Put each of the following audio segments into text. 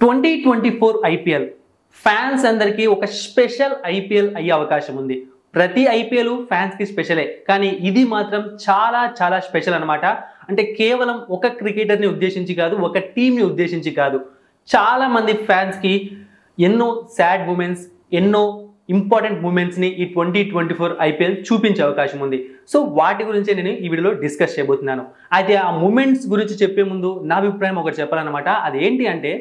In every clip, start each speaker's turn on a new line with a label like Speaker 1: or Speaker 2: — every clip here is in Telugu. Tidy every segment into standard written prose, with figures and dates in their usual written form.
Speaker 1: 2024 ఐపీఎల్ ఫ్యాన్స్ అందరికీ ఒక స్పెషల్ ఐపీఎల్ అయ్యే అవకాశం ఉంది. ప్రతి ఐపీఎల్ ఫ్యాన్స్ కి స్పెషలే, కానీ ఇది మాత్రం చాలా చాలా స్పెషల్ అన్నమాట. అంటే కేవలం ఒక క్రికెటర్ని ఉద్దేశించి కాదు, ఒక టీంని ఉద్దేశించి కాదు, చాలా మంది ఫ్యాన్స్ కి ఎన్నో సాడ్ మూమెంట్స్, ఎన్నో ఇంపార్టెంట్ మూమెంట్స్ని ఈ 2024 ఐపీఎల్ చూపించే అవకాశం ఉంది. సో వాటి గురించి నేను ఈ వీడియోలో డిస్కస్ చేయబోతున్నాను. అయితే ఆ మూమెంట్స్ గురించి చెప్పే ముందు నా అభిప్రాయం ఒకటి చెప్పాలన్నమాట. అది ఏంటి అంటే,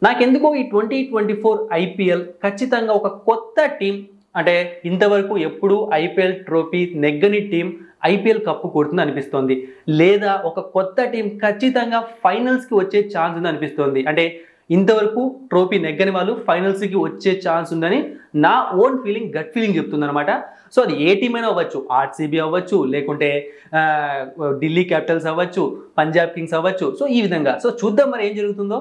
Speaker 1: నాకెందుకో ఈ 2024 ఐపీఎల్ ఖచ్చితంగా ఒక కొత్త టీం, అంటే ఇంతవరకు ఎప్పుడు ఐపీఎల్ ట్రోఫీ నెగ్గని టీం ఐపీఎల్ కప్పు కొడుతుంది అనిపిస్తోంది, లేదా ఒక కొత్త టీం ఖచ్చితంగా ఫైనల్స్కి వచ్చే ఛాన్స్ ఉంది అనిపిస్తోంది. అంటే ఇంతవరకు ట్రోఫీ నెగ్గని వాళ్ళు ఫైనల్స్కి వచ్చే ఛాన్స్ ఉందని నా ఓన్ ఫీలింగ్, గట్ ఫీలింగ్ చెప్తుంది అనమాట. సో అది ఏ టీం అయినా అవ్వచ్చు, ఆర్సీబీ అవ్వచ్చు, లేకుంటే ఢిల్లీ క్యాపిటల్స్ అవ్వచ్చు, పంజాబ్ కింగ్స్ అవ్వచ్చు. సో ఈ విధంగా సో చూద్దాం మరి ఏం జరుగుతుందో.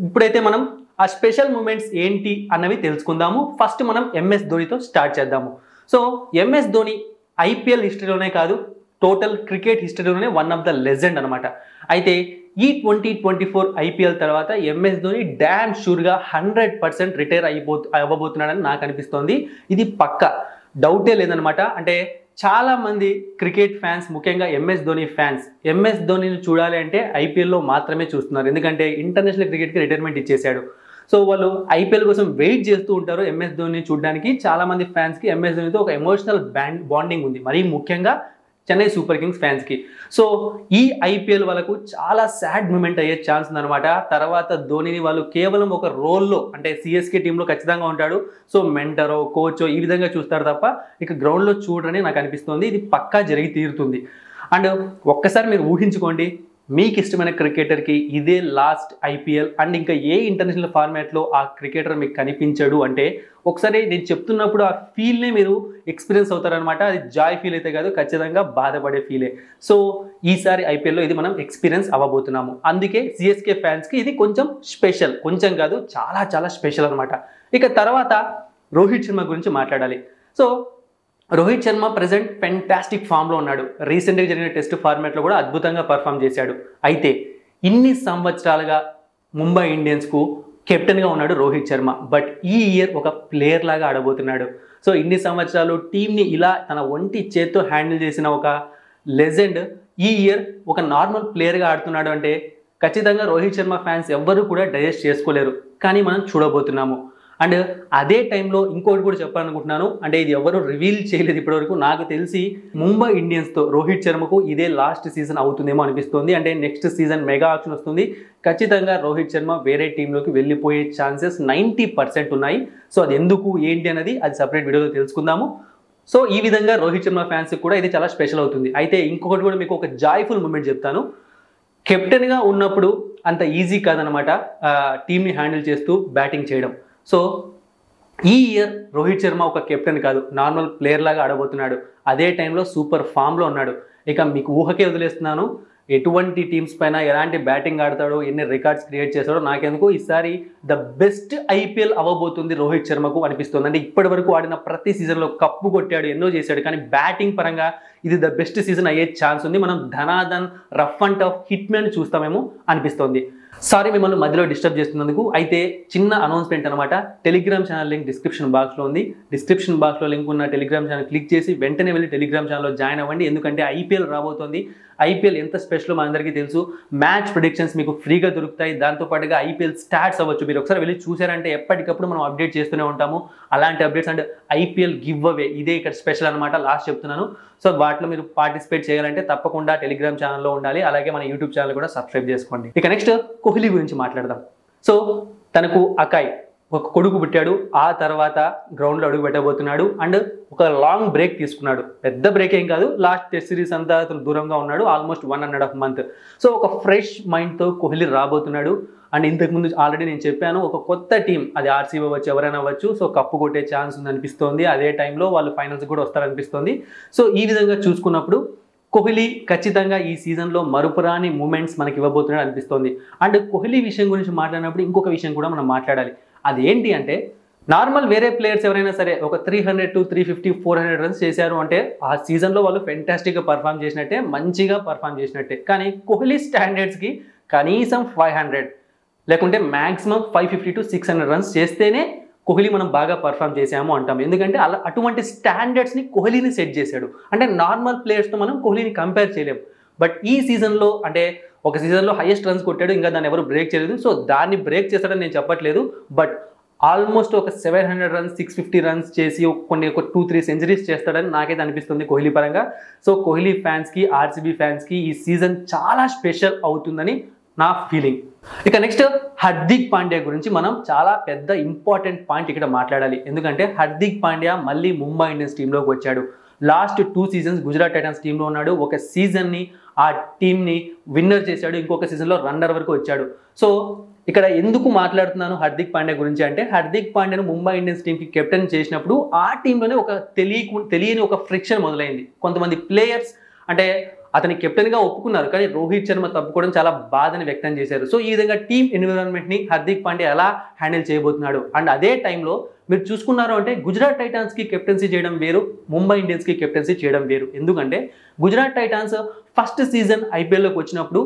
Speaker 1: ఇప్పుడైతే మనం ఆ స్పెషల్ మూమెంట్స్ ఏంటి అన్నవి తెలుసుకుందాము. ఫస్ట్ మనం ఎంఎస్ ధోనితో స్టార్ట్ చేద్దాము. సో ఎంఎస్ ధోని ఐపీఎల్ హిస్టరీలోనే కాదు, టోటల్ క్రికెట్ హిస్టరీలోనే వన్ ఆఫ్ ద లెజెండ్ అనమాట. అయితే ఈ 2024 ఐపీఎల్ తర్వాత ఎంఎస్ ధోని డ్యామ్ షూర్గా 100% రిటైర్ అవ్వబోతున్నాడని నాకు అనిపిస్తోంది. ఇది పక్క డౌటే లేదనమాట. అంటే చాలా మంది క్రికెట్ ఫ్యాన్స్, ముఖ్యంగా ఎంఎస్ ధోని ఫ్యాన్స్, ఎంఎస్ ధోనిని చూడాలి అంటే ఐపీఎల్లో మాత్రమే చూస్తున్నారు. ఎందుకంటే ఇంటర్నేషనల్ క్రికెట్కి రిటైర్మెంట్ ఇచ్చేశాడు. సో వాళ్ళు ఐపీఎల్ కోసం వెయిట్ చేస్తూ ఉంటారు ఎంఎస్ ధోనిని చూడడానికి. చాలా మంది ఫ్యాన్స్కి ఎంఎస్ ధోనితో ఒక ఎమోషనల్ బాండింగ్ ఉంది, మరీ ముఖ్యంగా చెన్నై సూపర్ కింగ్స్ ఫ్యాన్స్కి. సో ఈ ఐపీఎల్ వాళ్ళకు చాలా సాడ్ మూమెంట్ అయ్యే ఛాన్స్ ఉందన్నమాట. తర్వాత ధోనిని వాళ్ళు కేవలం ఒక రోల్లో, అంటే సిఎస్కే టీంలో ఖచ్చితంగా ఉంటాడు. సో మెంటరో, కోచో ఈ విధంగా చూస్తారు తప్ప ఇక గ్రౌండ్లో చూడరని నాకు అనిపిస్తుంది. ఇది పక్కా జరిగి తీరుతుంది. అండ్ ఒక్కసారి మీరు ఊహించుకోండి, మీకు ఇష్టమైన క్రికెటర్కి ఇదే లాస్ట్ ఐపీఎల్ అండ్ ఇంకా ఏ ఇంటర్నేషనల్ ఫార్మాట్లో ఆ క్రికెటర్ మీకు కనిపించడు అంటే, ఒకసారి నేను చెప్తున్నప్పుడు ఆ ఫీల్నే మీరు ఎక్స్పీరియన్స్ అవుతారనమాట. అది జాయ్ ఫీల్ అయితే కాదు, ఖచ్చితంగా బాధపడే ఫీలే. సో ఈసారి ఐపీఎల్లో ఇది మనం ఎక్స్పీరియన్స్ అవ్వబోతున్నాము. అందుకే సిఎస్కే ఫ్యాన్స్కి ఇది కొంచెం స్పెషల్, కొంచెం కాదు చాలా చాలా స్పెషల్ అనమాట. ఇక తర్వాత రోహిత్ శర్మ గురించి మాట్లాడాలి. So Rohit Sharma present fantastic ఫామ్లో ఉన్నాడు. రీసెంట్గా జరిగిన టెస్ట్ ఫార్మాట్లో కూడా అద్భుతంగా పర్ఫామ్ చేశాడు. అయితే ఇన్ని సంవత్సరాలుగా ముంబై ఇండియన్స్కు కెప్టెన్గా ఉన్నాడు రోహిత్ శర్మ. బట్ ఈ ఇయర్ ఒక ప్లేయర్ లాగా ఆడబోతున్నాడు. సో ఇన్ని సంవత్సరాలు టీంని ఇలా తన ఒంటి చేత్తో హ్యాండిల్ చేసిన ఒక లెజెండ్ ఈ ఇయర్ ఒక నార్మల్ ప్లేయర్గా ఆడుతున్నాడు అంటే ఖచ్చితంగా రోహిత్ శర్మ ఫ్యాన్స్ ఎవ్వరూ కూడా డైజెస్ట్ చేసుకోలేరు. కానీ మనం చూడబోతున్నాము. అండ్ అదే టైంలో ఇంకోటి కూడా చెప్పాలనుకుంటున్నాను. అంటే ఇది ఎవరు రివీల్ చేయలేదు ఇప్పటివరకు. నాకు తెలిసి ముంబై ఇండియన్స్తో రోహిత్ శర్మకు ఇదే లాస్ట్ సీజన్ అవుతుందేమో అనిపిస్తుంది. అంటే నెక్స్ట్ సీజన్ మెగా ఆప్షన్ వస్తుంది. ఖచ్చితంగా రోహిత్ శర్మ వేరే టీంలోకి వెళ్ళిపోయే ఛాన్సెస్ 90% ఉన్నాయి. సో అది ఎందుకు ఏంటి అనేది అది సపరేట్ వీడియోలో తెలుసుకుందాము. సో ఈ విధంగా రోహిత్ శర్మ ఫ్యాన్స్కి కూడా ఇది చాలా స్పెషల్ అవుతుంది. అయితే ఇంకొకటి కూడా మీకు ఒక జాయ్ఫుల్ మూమెంట్ చెప్తాను. కెప్టెన్గా ఉన్నప్పుడు అంత ఈజీ కాదనమాట టీంని హ్యాండిల్ చేస్తూ బ్యాటింగ్ చేయడం. సో ఈ ఇయర్ రోహిత్ శర్మ ఒక కెప్టెన్ కాదు, నార్మల్ ప్లేయర్ లాగా ఆడబోతున్నాడు. అదే టైంలో సూపర్ ఫామ్లో ఉన్నాడు. ఇక మీకు ఊహకే వదిలేస్తున్నాను, ఎటువంటి టీమ్స్ పైన ఎలాంటి బ్యాటింగ్ ఆడతాడో, ఎన్ని రికార్డ్స్ క్రియేట్ చేస్తాడో. నాకెందుకు ఈసారి ద బెస్ట్ ఐపీఎల్ అవ్వబోతుంది రోహిత్ శర్మకు అనిపిస్తుంది. అంటే ఇప్పటి వరకు ఆడిన ప్రతి సీజన్లో కప్పు కొట్టాడు, ఎన్నో చేశాడు, కానీ బ్యాటింగ్ పరంగా ఇది ద బెస్ట్ సీజన్ అయ్యే ఛాన్స్ ఉంది. మనం ధనాధన్, rough and tough, hit man చూస్తామేమో అనిపిస్తోంది. సారీ మిమ్మల్ని మధ్యలో డిస్టర్బ్ చేస్తున్నందుకు. అయితే చిన్న అనౌన్స్మెంట్ అనమాట. టెలిగ్రామ్ ఛానల్ లింక్ డిస్క్రిప్షన్ బాక్స్లో ఉంది. డిస్క్రిప్షన్ బాక్స్లో లింక్ ఉన్న టెలిగ్రామ్ ఛానల్ క్లిక్ చేసి వెంటనే వెళ్ళి టెలిగ్రామ్ ఛానల్లో జాయిన్ అవ్వండి. ఎందుకంటే ఐపీఎల్ రాబోతోంది. ఐపీఎల్ ఎంత స్పెషల్ మనందరికీ తెలుసు. మ్యాచ్ ప్రిడిక్షన్స్ మీకు ఫ్రీగా దొరుకుతాయి. దాంతోపాటుగా ఐపీఎల్ స్టాట్స్ అవ్వచ్చు. మీరు ఒకసారి వెళ్ళి చూసారంటే ఎప్పటికప్పుడు మనం అప్డేట్ చేస్తూనే ఉంటాము. అలాంటి updates and IPL give away ఇదే ఇక్కడ స్పెషల్ అనమాట. లాస్ట్ చెప్తున్నాను. సో వాటిలో మీరు పార్టిసిపేట్ చేయాలంటే తప్పకుండా టెలిగ్రామ్ ఛానల్లో ఉండాలి. అలాగే మన యూట్యూబ్ ఛానల్ కూడా సబ్స్క్రైబ్ చేసుకోండి. ఇక నెక్స్ట్ కోహ్లీ గురించి మాట్లాడదాం. సో తనకు అకాయ్ ఒక కొడుకు పుట్టాడు. ఆ తర్వాత గ్రౌండ్లో అడుగు పెట్టబోతున్నాడు. అండ్ ఒక లాంగ్ బ్రేక్ తీసుకున్నాడు. పెద్ద బ్రేక్ ఏం కాదు, లాస్ట్ టెస్ట్ సిరీస్ అంతా అతను దూరంగా ఉన్నాడు, ఆల్మోస్ట్ 1.5 months. సో ఒక ఫ్రెష్ మైండ్తో కోహ్లీ రాబోతున్నాడు. అండ్ ఇంతకుముందు ఆల్రెడీ నేను చెప్పాను, ఒక కొత్త టీం, అది ఆర్సీబీ అవ్వచ్చు, ఎవరైనా అవ్వచ్చు, సో కప్పు కొట్టే ఛాన్స్ ఉంది అనిపిస్తోంది. అదే టైంలో వాళ్ళు ఫైనల్స్ కూడా వస్తారనిపిస్తుంది. సో ఈ విధంగా చూసుకున్నప్పుడు కోహ్లీ ఖచ్చితంగా ఈ సీజన్లో మరుపురాని మూమెంట్స్ మనకి ఇవ్వబోతున్నాడు అనిపిస్తోంది. అండ్ కోహ్లీ విషయం గురించి మాట్లాడినప్పుడు ఇంకొక విషయం కూడా మనం మాట్లాడాలి. అదేంటి అంటే, నార్మల్ వేరే ప్లేయర్స్ ఎవరైనా సరే ఒక 300 to 350, 400 రన్స్ చేశారు అంటే ఆ సీజన్లో వాళ్ళు ఫెంటాస్టిక్గా పర్ఫామ్ చేసినట్టే, మంచిగా పర్ఫామ్ చేసినట్టే. కానీ కోహ్లీ స్టాండర్డ్స్కి కనీసం 500 లేకుంటే మ్యాక్సిమం 550 to 600 రన్స్ చేస్తేనే కోహ్లీ మనం బాగా పర్ఫామ్ చేసాము అంటాం. ఎందుకంటే అలా అటువంటి స్టాండర్డ్స్ని కోహ్లీని సెట్ చేశాడు. అంటే నార్మల్ ప్లేయర్స్తో మనం కోహ్లీని కంపేర్ చేయలేము. బట్ ఈ సీజన్లో అంటే ఒక సీజన్లో హైయెస్ట్ రన్స్ కొట్టాడు, ఇంకా దాన్ని ఎవరు బ్రేక్ చేయలేదు. సో దాన్ని బ్రేక్ చేస్తాడని నేను చెప్పట్లేదు, బట్ ఆల్మోస్ట్ ఒక 700 రన్స్ 650 రన్స్ చేసి ఒక 2-3 సెంచరీస్ చేస్తాడని నాకైతే అనిపిస్తుంది కోహ్లీ పరంగా. సో కోహ్లీ ఫ్యాన్స్కి, ఆర్సీబీ ఫ్యాన్స్కి ఈ సీజన్ చాలా స్పెషల్ అవుతుందని నా ఫీలింగ్. ఇక నెక్స్ట్ హార్దిక్ పాండ్యా గురించి మనం చాలా పెద్ద ఇంపార్టెంట్ పాయింట్ ఇక్కడ మాట్లాడాలి. ఎందుకంటే హార్దిక్ పాండ్యా మళ్ళీ ముంబై ఇండియన్స్ టీంలోకి వచ్చాడు. లాస్ట్ 2 సీజన్స్ గుజరాత్ టైటన్స్ టీంలో ఉన్నాడు. ఒక సీజన్ని ఆ టీంని విన్నర్ చేశాడు, ఇంకొక సీజన్లో రన్నర్ వరకు వచ్చాడు. సో ఇక్కడ ఎందుకు మాట్లాడుతున్నాను హార్దిక్ పాండ్యా గురించి అంటే, హార్దిక్ పాండ్యాను ముంబై ఇండియన్స్ టీంకి కెప్టెన్ చేసినప్పుడు ఆ టీంలోనే ఒక తెలియని ఒక ఫ్రిక్షన్ మొదలైంది. కొంతమంది ప్లేయర్స్ అంటే అతని కెప్టెన్గా ఒప్పుకున్నారు, కానీ రోహిత్ శర్మ తప్పుకోవడం చాలా బాధని వ్యక్తం చేశారు. సో ఈ విధంగా టీమ్ ఎన్విరాన్మెంట్ని హార్దిక్ పాండ్యా ఎలా హ్యాండిల్ చేయబోతున్నాడు. అండ్ అదే టైంలో మీరు చూసుకున్నారు అంటే గుజరాత్ టైటాన్స్కి కెప్టెన్సీ చేయడం వేరు, ముంబై ఇండియన్స్కి కెప్టెన్సీ చేయడం వేరు. ఎందుకంటే గుజరాత్ టైటాన్స్ ఫస్ట్ సీజన్ ఐపీఎల్లోకి వచ్చినప్పుడు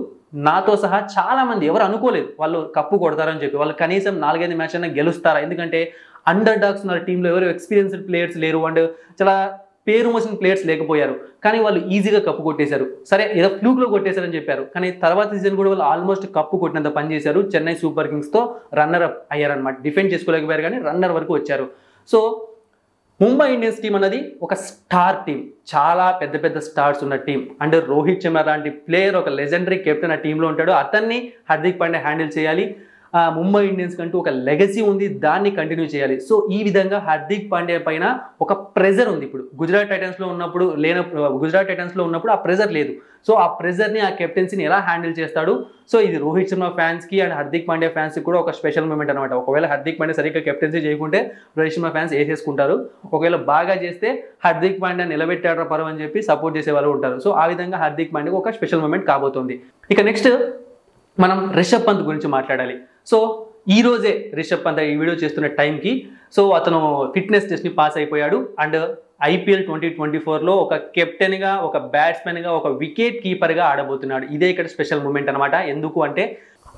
Speaker 1: నాతో సహా చాలా మంది ఎవరు అనుకోలేదు వాళ్ళు కప్పు కొడతారని చెప్పి. వాళ్ళు కనీసం 4-5 మ్యాచ్ అయినా గెలుస్తారా, ఎందుకంటే అండర్ డాగ్స్ ఉన్న టీంలో ఎవరు ఎక్స్పీరియన్స్డ్ ప్లేయర్స్ లేరు అండ్ చాలా పేరు మోసిన ప్లేయర్స్ లేకపోయారు, కానీ వాళ్ళు ఈజీగా కప్పు కొట్టేశారు. సరే ఏదో ఫ్లూక్లో కొట్టేశారని చెప్పారు, కానీ తర్వాత సీజన్ కూడా వాళ్ళు ఆల్మోస్ట్ కప్పు కొట్టినంత పని చేశారు. చెన్నై సూపర్ కింగ్స్తో రన్నర్ అప్ అయ్యారనమాట. డిఫెండ్ చేసుకోలేకపోయారు కానీ రన్నర్ వరకు వచ్చారు. సో ముంబై ఇండియన్స్ టీం అన్నది ఒక స్టార్ టీం, చాలా పెద్ద పెద్ద స్టార్స్ ఉన్న టీం. అండ్ రోహిత్ శర్మ లాంటి ప్లేయర్ ఒక లెజెండరీ కెప్టెన్ ఆ టీంలో ఉంటాడు. అతన్ని హార్దిక్ పాండ్యా హ్యాండిల్ చేయాలి. ముంబై ఇండియన్స్ కంటూ ఒక లెగసీ ఉంది, దాన్ని కంటిన్యూ చేయాలి. సో ఈ విధంగా హార్దిక్ పాండ్యా పైన ఒక ప్రెజర్ ఉంది. ఇప్పుడు గుజరాత్ టైటన్స్లో ఉన్నప్పుడు ఆ ప్రెజర్ లేదు. సో ఆ ప్రెజర్ని, ఆ కెప్టెన్సీని ఎలా హ్యాండిల్ చేస్తాడు. సో ఇది రోహిత్ శర్మ ఫ్యాన్స్కి అండ్ హార్దిక్ పాండ్యా ఫ్యాన్స్కి కూడా ఒక స్పెషల్ మూమెంట్ అనమాట. ఒకవేళ హార్దిక్ పాండ్యా సరిగ్గా కెప్టెన్సీ చేయకుంటే రోహిత్ శర్మ ఫ్యాన్స్ వేసేసుకుంటారు. ఒకవేళ బాగా చేస్తే హార్దిక్ పాండ్యా నిలబెట్టాడు పర్వం అని చెప్పి సపోర్ట్ చేసే వాళ్ళు ఉంటారు. సో ఆ విధంగా హార్దిక్ పాండ్యాకి ఒక స్పెషల్ మూమెంట్ కాబోతోంది. ఇక నెక్స్ట్ మనం రిషబ్ పంత్ గురించి మాట్లాడాలి. సో ఈ రోజే రిషబ్ పంత్ ఈ వీడియో చేస్తున్న టైంకి సో అతను ఫిట్నెస్ టెస్ట్ని పాస్ అయిపోయాడు. అండ్ IPL 2024లో ఒక కెప్టెన్గా, ఒక బ్యాట్స్మెన్గా, ఒక వికెట్ కీపర్గా ఆడబోతున్నాడు. ఇదే ఇక్కడ స్పెషల్ మూమెంట్ అనమాట. ఎందుకు అంటే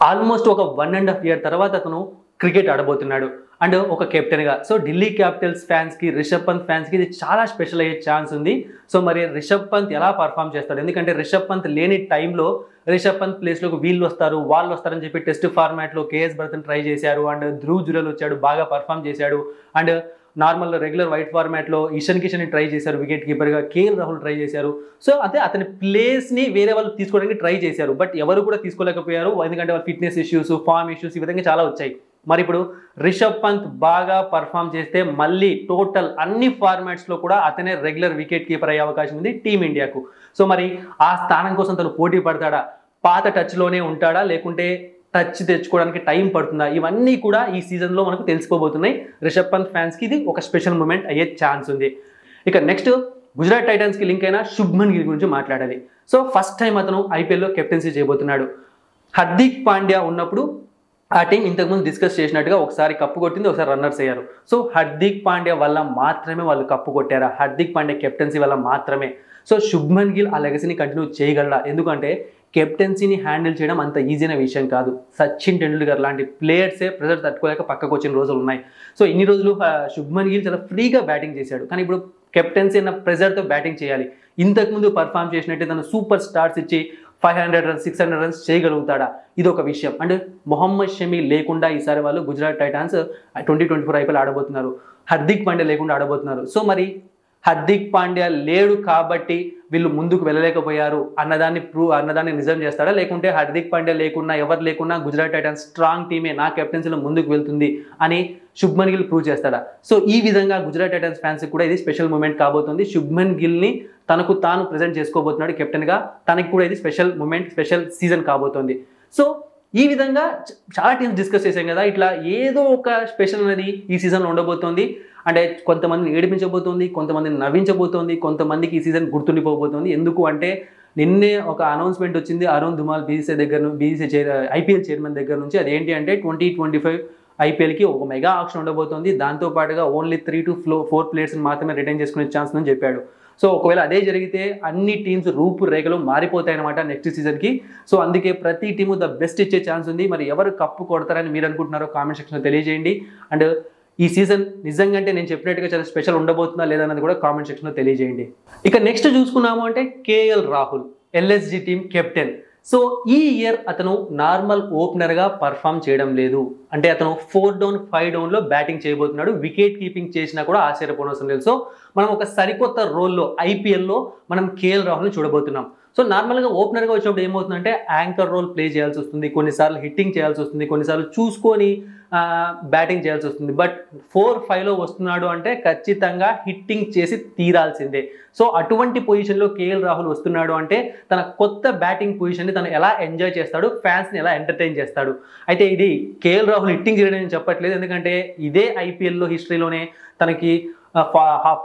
Speaker 1: ఆల్మోస్ట్ ఒక 1.5 year తర్వాత అతను క్రికెట్ ఆడబోతున్నాడు అండ్ ఒక కెప్టెన్గా. సో ఢిల్లీ క్యాపిటల్స్ ఫ్యాన్స్కి, రిషబ్ పంత్ ఫ్యాన్స్కి ఇది చాలా స్పెషల్ అయ్యే ఛాన్స్ ఉంది. సో మరి రిషబ్ పంత్ ఎలా పర్ఫామ్ చేస్తాడు, ఎందుకంటే రిషబ్ పంత్ లేని టైంలో రిషబ్ పంత్ ప్లేస్లోకి వాళ్ళు వస్తారని చెప్పి టెస్ట్ ఫార్మాట్లో కేఎస్ భరతన్ ట్రై చేశారు. అండ్ ధ్రువ్ జురెల్ వచ్చాడు, బాగా పర్ఫామ్ చేశాడు. అండ్ నార్మల్ రెగ్యులర్ వైట్ ఫార్మాట్లో ఇషన్ కిషన్ని ట్రై చేశారు వికెట్ కీపర్గా, కేఎల్ రాహుల్ ట్రై చేశారు. సో అదే అతని ప్లేస్ని వేరే వాళ్ళు తీసుకోవడానికి ట్రై చేశారు, బట్ ఎవరు కూడా తీసుకోలేకపోయారు. ఎందుకంటే వాళ్ళ ఫిట్నెస్ ఇష్యూస్, ఫామ్ ఇష్యూస్ ఈ విధంగా చాలా వచ్చాయి. మరి ఇప్పుడు రిషబ్ పంత్ బాగా పర్ఫామ్ చేస్తే మళ్ళీ టోటల్ అన్ని ఫార్మాట్స్లో కూడా అతనే రెగ్యులర్ వికెట్ కీపర్ అయ్యే అవకాశం ఉంది టీమిండియాకు. సో మరి ఆ స్థానం కోసం తను పోటీ పడతాడా, పాత టచ్లోనే ఉంటాడా, లేకుంటే టచ్ తెచ్చుకోవడానికి టైం పడుతుందా, ఇవన్నీ కూడా ఈ సీజన్లో మనకు తెలిసిపోబోతున్నాయి. రిషబ్ పంత్ ఫ్యాన్స్కి ఇది ఒక స్పెషల్ మూమెంట్ అయ్యే ఛాన్స్ ఉంది. ఇక నెక్స్ట్ గుజరాత్ టైటన్స్కి లింక్ అయిన శుభ్మన్ గిల్ గురించి మాట్లాడాలి. సో ఫస్ట్ టైం అతను ఐపీఎల్లో కెప్టెన్సీ చేయబోతున్నాడు. హార్దిక్ పాండ్యా ఉన్నప్పుడు ఆ టీం ఇంతకుముందు డిస్కస్ చేసినట్టుగా ఒకసారి కప్పు కొట్టింది, ఒకసారి రన్నర్స్ అయ్యారు. సో హార్దిక్ పాండ్యా వల్ల మాత్రమే వాళ్ళు కప్పు కొట్టారా, హార్దిక్ పాండ్యా కెప్టెన్సీ వల్ల మాత్రమే. సో శుభ్మన్ గిల్ ఆ లెగసీని కంటిన్యూ చేయగలరా, ఎందుకంటే కెప్టెన్సీని హ్యాండిల్ చేయడం అంత ఈజీ అయిన విషయం కాదు. సచిన్ టెండూల్కర్ లాంటి ప్లేయర్సే ప్రెజర్ తట్టుకోలేక పక్కకు వచ్చిన రోజులు ఉన్నాయి. సో ఇన్ని రోజులు శుభ్మన్ గిల్ చాలా ఫ్రీగా బ్యాటింగ్ చేశాడు, కానీ ఇప్పుడు కెప్టెన్సీ అన్న ప్రెజర్తో బ్యాటింగ్ చేయాలి. ఇంతకుముందు పర్ఫామ్ చేసినట్టే తను సూపర్ స్టార్స్ ఇచ్చి 500 రన్స్ 600 రన్స్ చేయగలుగుతాడా, ఇది ఒక విషయం. అండ్ మొహమ్మద్ షమి లేకుండా ఈసారి వాళ్ళు గుజరాత్ టైటాన్స్ 2024 IPL ఆడబోతున్నారు. హార్దిక్ పాండ్యా లేకుండా ఆడబోతున్నారు. సో మరి హార్దిక్ పాండ్యా లేడు కాబట్టి వీళ్ళు ముందుకు వెళ్ళలేకపోయారు అన్నదాన్ని నిజం చేస్తాడా, లేకుంటే హార్దిక్ పాండ్యా లేకున్నా ఎవరు లేకున్నా గుజరాత్ టైటన్స్ స్ట్రాంగ్ టీమే నా కెప్టెన్సీలో ముందుకు వెళ్తుంది అని శుభ్మన్ గిల్ ప్రూవ్ చేస్తాడా. సో ఈ విధంగా గుజరాత్ టైటన్స్ ఫ్యాన్స్ కూడా ఇది స్పెషల్ మూమెంట్ కాబోతుంది. శుభ్మన్ గిల్ని తనకు తాను ప్రెజెంట్ చేసుకోబోతున్నాడు కెప్టెన్గా, తనకి కూడా ఇది స్పెషల్ మూమెంట్, స్పెషల్ సీజన్ కాబోతుంది. సో ఈ విధంగా చాలా టీమ్స్ డిస్కస్ చేశాం కదా, ఇట్లా ఏదో ఒక స్పెషల్ అనేది ఈ సీజన్లో ఉండబోతోంది. అంటే కొంతమందిని ఏడిపించబోతోంది, కొంతమందిని నవ్వించబోతోంది, కొంతమందికి ఈ సీజన్ గుర్తుండిపోబోతోంది. ఎందుకు అంటే నిన్నే ఒక అనౌన్స్మెంట్ వచ్చింది Arun Dhumal BCC IPL chairman దగ్గర నుంచి. అదేంటి అంటే 2025 ఐపీఎల్కి ఒక మెగా ఆప్షన్ ఉండబోతోంది. దాంతోపాటుగా ఓన్లీ 3 to 4 ప్లేయర్స్ని మాత్రమే రిటైన్ చేసుకునే ఛాన్స్ ఉందని చెప్పాడు. సో ఒకవేళ అదే జరిగితే అన్ని టీమ్స్ రూపురేఖలు మారిపోతాయి అనమాట నెక్స్ట్ సీజన్కి. సో అందుకే ప్రతి టీము ద బెస్ట్ ఇచ్చే ఛాన్స్ ఉంది. మరి ఎవరు కప్పు కొడతారని మీరు అనుకుంటున్నారో కామెంట్ సెక్షన్లో తెలియజేయండి. అండ్ ఈ సీజన్ నిజంగా అంటే నేను చెప్పినట్టుగా చాలా స్పెషల్ ఉండబోతుందా లేదన్నది కూడా కామెంట్ సెక్షన్లో తెలియజేయండి. ఇక నెక్స్ట్ చూసుకున్నాము అంటే KL Rahul, LSG team captain. So ఈ ఇయర్ అతను నార్మల్ ఓపెనర్గా పర్ఫామ్ చేయడం లేదు. అంటే అతను 4 down 5 downలో బ్యాటింగ్ చేయబోతున్నాడు. వికెట్ కీపింగ్ చేసినా కూడా ఆశ్చర్యపోనవసరం లేదు. సో మనం ఒక సరికొత్త రోల్లో ఐపీఎల్లో మనం కేఎల్ రాహుల్ని చూడబోతున్నాం. సో నార్మల్గా ఓపెనర్గా వచ్చినప్పుడు ఏమవుతుందంటే యాంకర్ రోల్ ప్లే చేయాల్సి వస్తుంది, కొన్నిసార్లు హిట్టింగ్ చేయాల్సి వస్తుంది, కొన్నిసార్లు చూసుకొని బ్యాటింగ్ చేయాల్సి వస్తుంది. బట్ 4-5లో వస్తున్నాడు అంటే ఖచ్చితంగా హిట్టింగ్ చేసి తీరాల్సిందే. సో అటువంటి పొజిషన్లో కేఎల్ రాహుల్ వస్తున్నాడు అంటే తన కొత్త బ్యాటింగ్ పొజిషన్ని తను ఎలా ఎంజాయ్ చేస్తాడు, ఫ్యాన్స్ని ఎలా ఎంటర్టైన్ చేస్తాడు. అయితే ఇది కేఎల్ రాహుల్ హిట్టింగ్ చేయడం నేను చెప్పట్లేదు, ఎందుకంటే ఇదే ఐపీఎల్లో హిస్టరీలోనే తనకి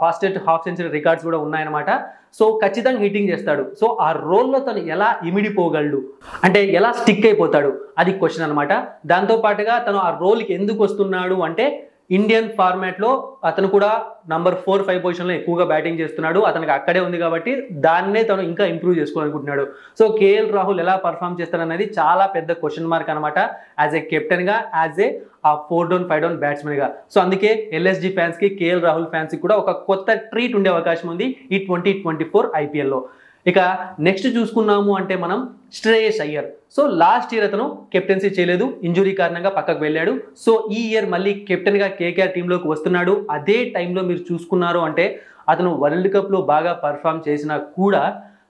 Speaker 1: ఫాస్టెస్ట్ హాఫ్ సెంచరీ రికార్డ్స్ కూడా ఉన్నాయన్నమాట. సో ఖచ్చితంగా హిట్టింగ్ చేస్తాడు. సో ఆ రోల్లో తను ఎలా ఇమిడిపోగలడు, అంటే ఎలా స్టిక్ అయిపోతాడు, అది క్వశ్చన్ అనమాట. దాంతోపాటుగా తను ఆ రోల్కి ఎందుకు వస్తున్నాడు అంటే ఇండియన్ ఫార్మాట్లో అతను కూడా నంబర్ 4-5 పొజిషన్లో ఎక్కువగా బ్యాటింగ్ చేస్తున్నాడు. అతనికి అక్కడే ఉంది కాబట్టి దాన్నే తను ఇంకా ఇంప్రూవ్ చేసుకోవాలనుకుంటున్నాడు. సో కేఎల్ రాహుల్ ఎలా పర్ఫామ్ చేస్తాడనేది చాలా పెద్ద క్వశ్చన్ మార్క్ అనమాట, యాజ్ ఏ కెప్టెన్గా, యాజ్ ఏ 4 down 5 down బ్యాట్స్మెన్గా. సో అందుకే ఎల్ఎస్జి ఫ్యాన్స్కి, కేఎల్ రాహుల్ ఫ్యాన్స్కి కూడా ఒక కొత్త ట్రీట్ ఉండే అవకాశం ఉంది ఈ 2024 ఐపీఎల్లో. ఇక నెక్స్ట్ చూసుకున్నాము అంటే మనం Shreyas Iyer. So last year అతను కెప్టెన్సీ చేయలేదు, ఇంజురీ కారణంగా పక్కకు వెళ్ళాడు. సో ఈ ఇయర్ మళ్ళీ కెప్టెన్గా కేకేఆర్ టీంలోకి వస్తున్నాడు. అదే టైంలో మీరు చూసుకున్నారు అంటే అతను వరల్డ్ కప్లో బాగా పర్ఫామ్ చేసినా కూడా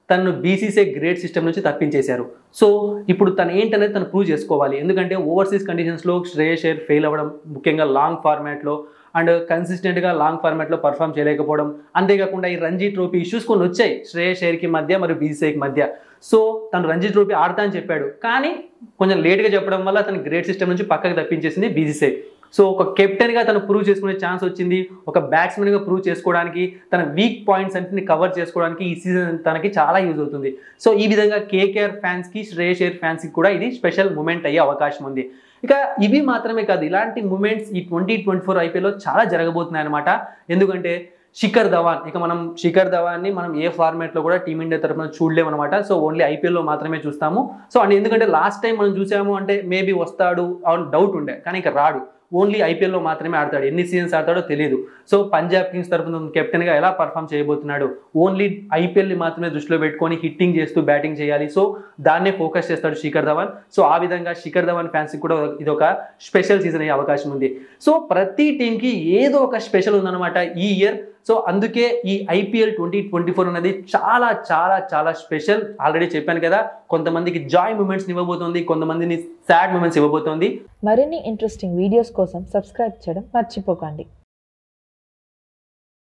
Speaker 1: తను బీసీసీఐ గ్రేడ్ సిస్టమ్ నుంచి తప్పించేశారు. సో ఇప్పుడు తను ఏంటనేది తను ప్రూవ్ చేసుకోవాలి. ఎందుకంటే ఓవర్సీస్ కండిషన్స్లో శ్రేయస్ అయ్యర్ ఫెయిల్ అవ్వడం, ముఖ్యంగా లాంగ్ ఫార్మాట్లో అండ్ కన్సిస్టెంట్గా లాంగ్ ఫార్మాట్లో పర్ఫామ్ చేయలేకపోవడం, అంతేకాకుండా ఈ రంజీ ట్రోఫీ ఇష్యూస్ కొన్ని వచ్చాయి శ్రేయస్ అయ్యర్కి మధ్య మరియు బీసీసీఐకి మధ్య. సో తను రంజీ ట్రోఫీ ఆడతా అని చెప్పాడు, కానీ కొంచెం లేట్గా చెప్పడం వల్ల తన గ్రేడ్ సిస్టమ్ నుంచి పక్కకు తప్పించేసింది బీసీసీఐ. సో ఒక కెప్టెన్గా తను ప్రూవ్ చేసుకునే ఛాన్స్ వచ్చింది, ఒక బ్యాట్స్మెన్గా ప్రూవ్ చేసుకోవడానికి, తన వీక్ పాయింట్స్ అన్నింటిని కవర్ చేసుకోవడానికి ఈ సీజన్ తనకి చాలా యూజ్ అవుతుంది. సో ఈ విధంగా కేకేఆర్ ఫ్యాన్స్కి, శ్రేయస్ అయ్యర్ ఫ్యాన్స్కి కూడా ఇది స్పెషల్ మూమెంట్ అయ్యే అవకాశం ఉంది. ఇక ఇవి మాత్రమే కాదు, ఇలాంటి మూమెంట్స్ ఈ 2024 ఐపీఎల్లో చాలా జరగబోతున్నాయి అనమాట. ఎందుకంటే శిఖర్ ధవాన్, ఇక మనం శిఖర్ ధవాన్ని మనం ఏ ఫార్మాట్లో కూడా టీమిండియా తరఫున చూడలేము అనమాట. సో ఓన్లీ ఐపీఎల్లో మాత్రమే చూస్తాము. సో అండ్ ఎందుకంటే లాస్ట్ టైం మనం చూసాము అంటే మేబీ వస్తాడు అని డౌట్ ఉండే, కానీ ఇక రాడు, ఓన్లీ ఐపీఎల్లో మాత్రమే ఆడతాడు. ఎన్ని సీజన్స్ ఆడతాడో తెలియదు. సో పంజాబ్ కింగ్స్ తరఫున కెప్టెన్గా ఎలా పర్ఫామ్ చేయబోతున్నాడు, ఓన్లీ ఐపీఎల్ని మాత్రమే దృష్టిలో పెట్టుకొని హిట్టింగ్ చేస్తూ బ్యాటింగ్ చేయాలి. సో దాన్నే ఫోకస్ చేస్తాడు శిఖర్ ధవన్. సో ఆ విధంగా శిఖర్ ధవన్ ఫ్యాన్స్కి కూడా ఇది ఒక స్పెషల్ సీజన్ అయ్యే అవకాశం ఉంది. సో ప్రతి టీంకి ఏదో ఒక స్పెషల్ ఉందన్నమాట ఈ ఇయర్. సో అందుకే ఈ ఐపీఎల్ 2024 అనేది చాలా చాలా చాలా స్పెషల్. ఆల్రెడీ చెప్పాను కదా, కొంతమందికి జాయ్ మూమెంట్స్ ఇవ్వబోతోంది, కొంతమందిని సాడ్ మూమెంట్స్ ఇవ్వబోతోంది.
Speaker 2: మరిన్ని ఇంట్రెస్టింగ్ వీడియోస్ కోసం సబ్స్క్రైబ్ చేయడం మర్చిపోకండి.